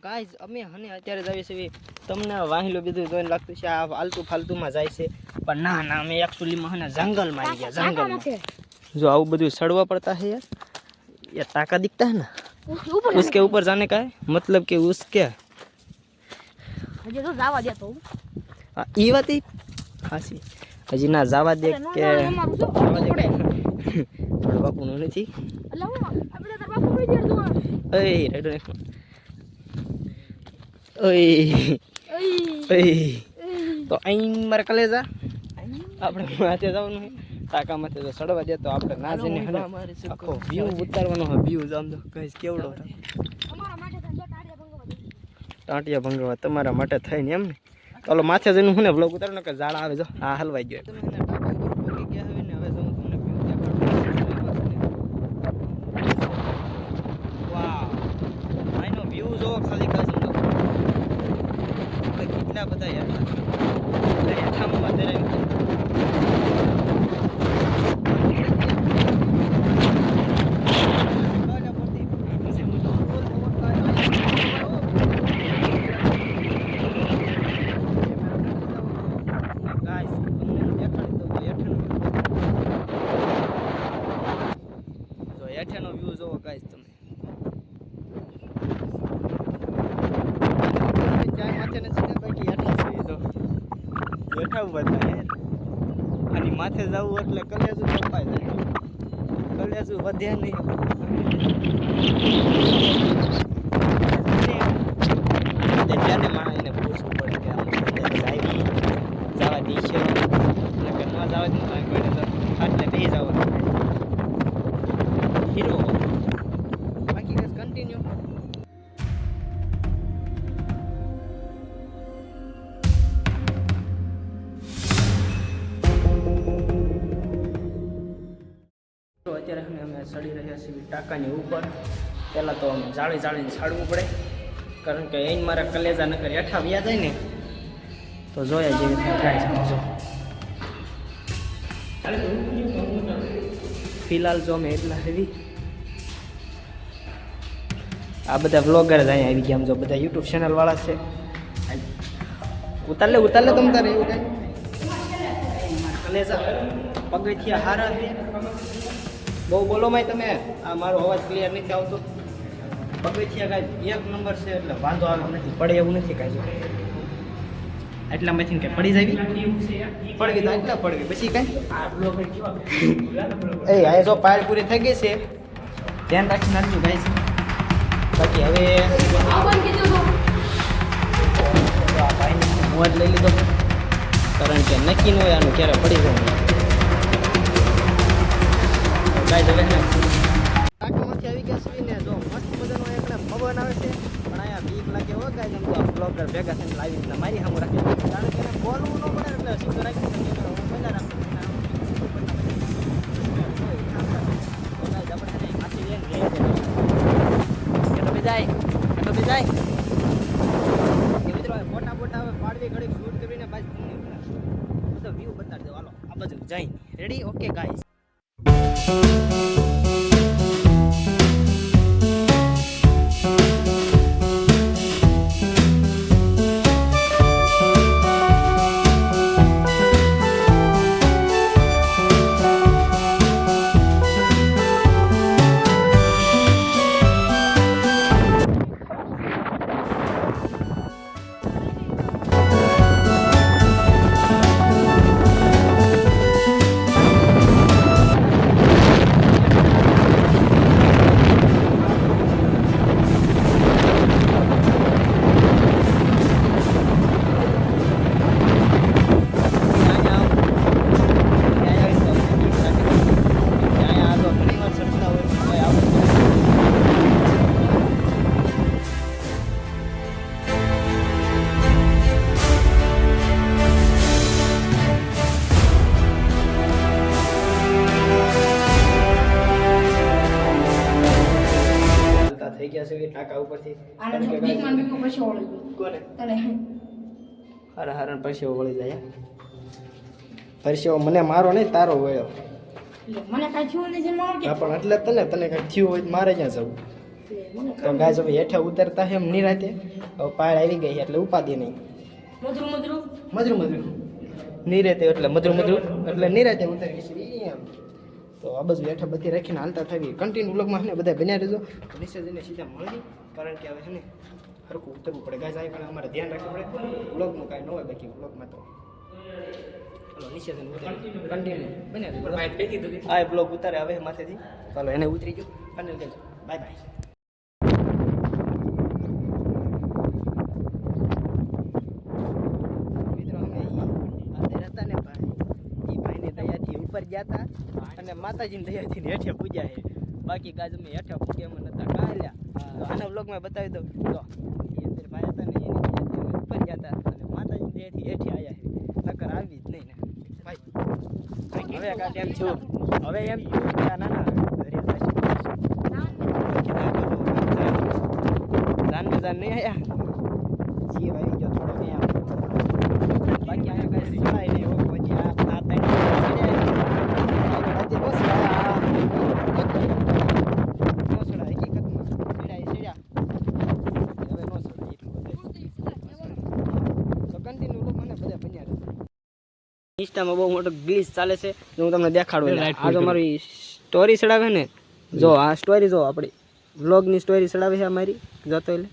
Guys અમે હને અત્યારે જઈએ છીએ તમને વાહિલો બીજું જોઈને લાગતું છે આ આલતુ ફાલતુમાં જાય છે પણ ના ના અમે એકચ્યુઅલીમાં હને જંગલમાં આવી ગયા જંગલમાં जो आવું બધું સડવા પડતા है यार ये ताका दिखता है ना उसके ऊपर जाने का है मतलब कि उसके હજી તો જાવા દે તો ई बात ही खासी हजी ना जावा दे के थोड़ा बापू नो नहीं એટલે હું આપણે તાર બાપુ કોઈ દેર દો ए रेडो ओए ओए तो आई मारे कलेजा આપણે માથે જવાનું છે તાકા માથે જો સડવા દે તો આપણે ના જઈને આખો વ્યૂ ઉતારવાનો છે વ્યૂ આમ તો ગાઈસ કેવડો તમારા માટે ટાંટિયા ભંગવા તમારા માટે થઈને એમ ને ચાલો માથે જઈને હું ને વ્લોગ ઉતારો ને કે ઝાડા આવે જો આ હલવાઈ ગયો તમે એને ટાકા ઉપર પહોંચી ગયા હવે ને હવે જો હું તમને વ્યૂ દેખાડું વાવ આનો વ્યૂ જો ખાલી કાજમ જો કેટલા બધા હેઠામાં દરેક હેઠાનો વ્યૂ જોવો ગાઈસ તમે ચાય માથે નથી ને બાકી હેઠા છે તો હેઠા ઉભા થાય આની માથે જવું એટલે કલેજું કપાઈ જાય કલેજું વધે નહીં ત્યારે માણસ એને પૂછવું પડે કે આમ જવા દીશે એટલે કે ન જવા દે કોઈને તો આટલે બે જવાનું હીરો બાકી બસ કન્ટિન્યુ અત્યારે અમે ચડી રહ્યા છીએ ટાંકાની ઉપર પહેલાં તો અમે જાળીને છાડવું પડે કારણ કે અહીં મારા કલેજા નકર હેઠા વ્યા જાય ને તો જોયા જેવી થાય સમજો ફિલહાલ જો અમે એટલા હેવી આ બધા વ્લોગર જ અહીંયા આવી ગયા આમ જો બધા યુટ્યુબ ચેનલ વાળા છે ઉતાર લે તમ તારે એવું કાંઈ કલેજા પગથિયા હારા છે બહુ બોલો માય તમે આ મારો અવાજ ક્લિયર નથી આવતો પગથિયા કાંઈ એક નંબર છે એટલે વાંધો આવે નથી પડે એવું નથી કાંઈ એટલામાંથી કે પડી જાય પડવી તો એટલા પડવી પછી કાંઈ એ આ જો પાર પૂરી થઈ ગઈ છે ધ્યાન રાખીને નાખજો ગાઈસ બાકી હવે આ ભાઈને મોજ લઈ લીધો કારણ કે નક્કી ન હોય આનું ક્યારે પડી જવાનું ગાઈસ હવે ટાંકામાંથી આવી ગયા છે ને જો મસ્ત મજાનો એકને પવન આવે છે પણ અહીંયા બીક લાગે હો ગાઈસ એમ તો બ્લોગર ભેગા થઈને લાવી એટલે મારી સામે રાખી કારણ કે એને બોલવું ન પડે એટલે સીધો રાખી શકે મજા રાખી મોટા હવે પાડવી ઘડી શૂટ કરીને પાછી તો વ્યૂ બતાડી દો હાલો આ બાજુ જઈ રેડી ઓકે ગાઈસ થઈ ગયા છે ટાકા ઉપરથી કોને હારા હારા પછી વળી જાય પરસેવો મને મારો નહીં તારો વળ્યો. મને કાંઈ થયું નથી મારો કે હા પણ એટલે તને કંઈક થયું હોય તો મારે ક્યાં જવું. તો ગાય હવે હેઠે ઉતરતા એમ નિરાતે હવે પાળ આવી ગઈ એટલે ઉપાધિ નહીં. મધુર નિરાતે એટલે મધુર એટલે નિરાતે ઉતરી છે એમ. તો આ બધું હેઠે બધી રાખીને હાલતા થવી કન્ટિન્યુ વ્લોગમાં છે ને બધા બન્યા રહેજો. નીચે જઈને સીધા મળી કારણ કે હવે છે ને સરખું ઉતરવું પડે ગાય જાય પણ અમારે ધ્યાન રાખવું પડે. વ્લોગનું કાંઈ ન હોય બાકી વ્લોગમાં તો ચાલો નીચે જઈને ઉતરી કન્ટિન્યુ બન્યા રહેજો. આ બ્લોગ ઉતારે હવે માથેથી ચાલો એને ઉતરી ગયો ફાઇનલ કહેજો બાય બાય. ઉપર ગયા હતા અને માતાજીની દયાથી હેઠે પૂજ્યા છે. બાકી ગાજ અમે હેઠે પૂજ્યા નતા કાલ્યા. તો આના વ્લોગમાં બતાવી દઉં તો એ અંદર ભાઈ હતા ને એની દયાથી અમે ઉપર ગયા હતા અને માતાજીની દયાથી હેઠે આવ્યા છે. નકર આવી જ નહીં ને ભાઈ. હવે કાંઈ એમ છું હવે એમ થયું કે આ નાના ઘરે જાન જાન નહીં આવ્યા જીવ આવી ગયો થોડો એમ. બાકી અહીંયા કાંઈ સિવાય નહીં હો. પછી આ ઇન્સ્ટામાં બહુ મોટો ગ્લિચ ચાલે છે જો હું તમને દેખાડું. આ જો મારી સ્ટોરી ચડાવે ને જો આ સ્ટોરી જો આપણી વ્લોગની સ્ટોરી ચડાવે છે અમારી જોતો એટલે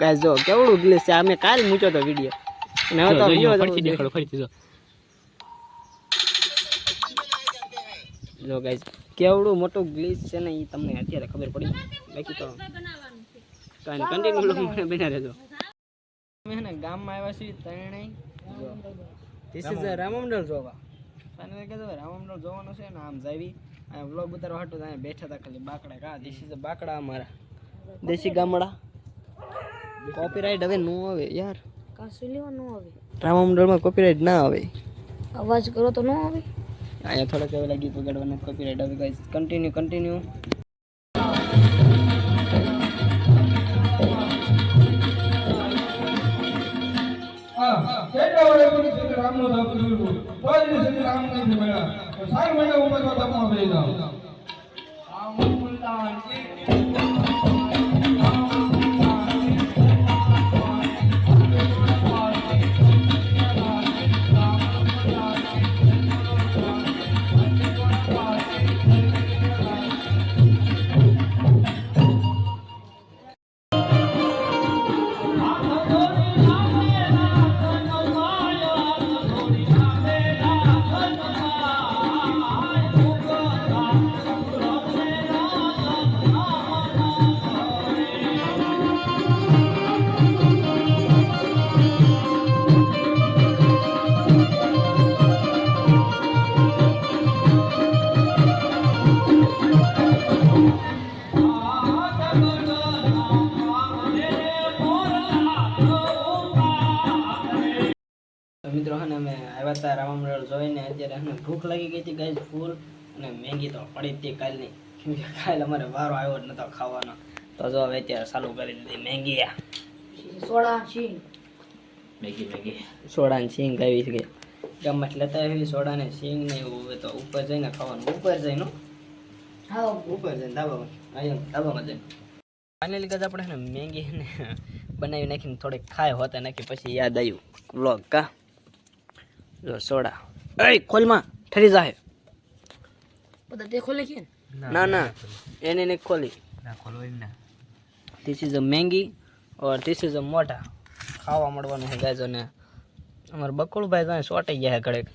ગાઈસ જો કેવડું ગ્લિચ છે. આ મેં કાલ મૂક્યો હતો વિડીયો અને હવે તો વિડીયો ફરીથી જો ગાઈસ કેવડું મોટું ગ્લિચ છે ને એ તમને અત્યારે ખબર પડી. બાકી તો કાંઈ કન્ટિન્યુ વ્લોગ બન્યા રહેજો. અમે છે ને ગામમાં આવ્યા છીએ ત્રણેય. ધીસ ઇઝ રામમંડળ જોવા ફાઇનલ કહેતો રામમંડળ જોવાનું છે ને આમ જાવી આ વ્લોગ ઉતારવા હાટું અહીંયા બેઠા હતા ખાલી બાકડા કા ધીસ ઇઝ બાકડા અમારા દેશી ગામડા. કોપીરાઇટ હવે ન આવે યાર. કાસી લેવા ન આવે રામમંડળમાં કોપીરાઇટ ના આવે. અવાજ કરો તો ન આવે. અહીંયા થોડાક એવા લાગી પકડવાના કોપીરાઇટ આવે ગાઈસ. કન્ટિન્યુ રામનો ધપ કર્યું કોઈ સુધી રામ નથી મળ્યા તો 4 મહિના ઉંમર તો ધપમાં બેસી જાવ. મિત્રો હે ને અમે આવ્યા હતા રામમંડળ જોઈને અત્યારે હે ભૂખ લાગી ગઈ હતી ગાઈસ ફૂલ અને મેગી તો પડી હતી કાલની કેમ કે કાલ અમારે વારો આવ્યો જ નતો ખાવાનો. તો જો હવે અત્યારે ચાલુ કરી દીધી મેગી સોડા છે સોડા ને સિંગ આવી છે ગામમાં લેતા આવી સોડા ને સિંગ ને એવું હોય તો ઉપર જઈને ખાવાનું. ઉપર જઈને હા ઉપર જઈને ધાબામાં અહીંયા ધાબામાં જઈને ફાઇનલી કદાચ આપણે ને મેગી ને બનાવી નાખીને થોડીક ખાય હોતા નાખી પછી યાદ આવ્યું વ્લોગ કા જો સોડા એ ખોલમાં ઠરી જાય બધા તે ખોલે કે ના એને નહીં ખોલી this is a Maggi or this is a મોટા ખાવા મળવાનું છે ગાઈઝ. અને અમારા બકુળભાઈ તો સોટાઈ ગયા છે ઘડેક.